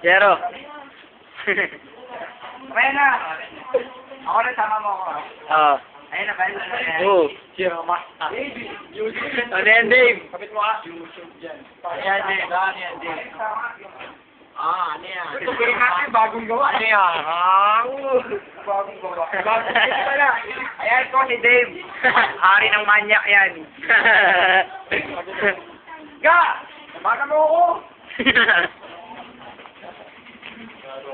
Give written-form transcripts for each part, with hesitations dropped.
Jero. Kaya na. Ako na, sama mo ako. Oo. Ayun na, balik na. Oo. Jero, ma. Ano yan, Dave? Kapit mo ka. Ayan, Dave. Ayan, Dave. Ah, ano yan? Ito, pero natin, bagong gawa. Ano yan? Bagong gawa. Ayan ko si Dave. Hari ng manyak yan. Ga! Baka mo ako.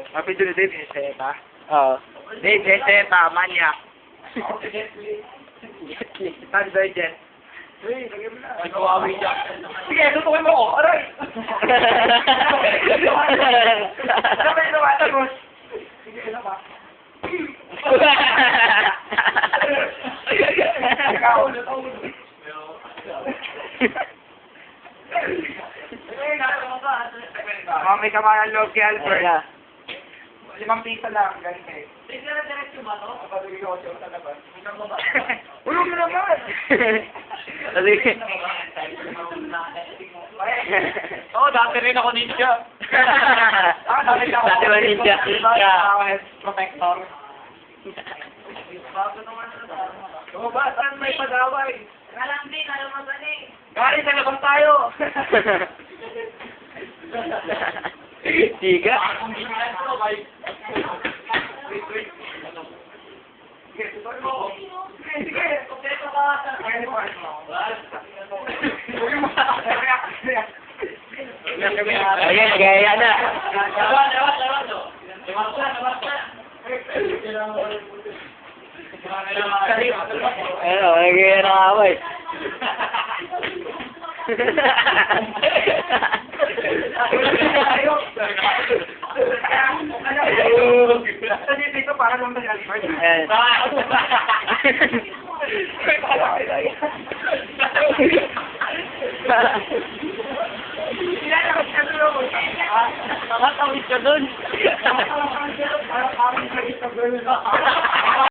Happy to Dave, Heseta. Oo. Dave, Heseta, manyak. Tag Jet. Ay, kawawi niya. Sige, tutukin mo ako. Aray! Sabay na ba? Tapos. Sige, ano ba? Ikaw. May kamayan loob kay Albert. Ayan. 5 piso lang, ganito eh. Ulo mo naman! Sige. Oo, dati rin ako ninja. Dati ba ninja? Protector. Oo ba? Saan may pag-away? Kalambing, alam mo ba ni? Gari, sa labas tayo! Tiga. Sige, kompleto ka. Ayan, gaya na. Ano, nagaya na away. Dito para lang sa Albert. Ayan. Nakakawit ka dun. Para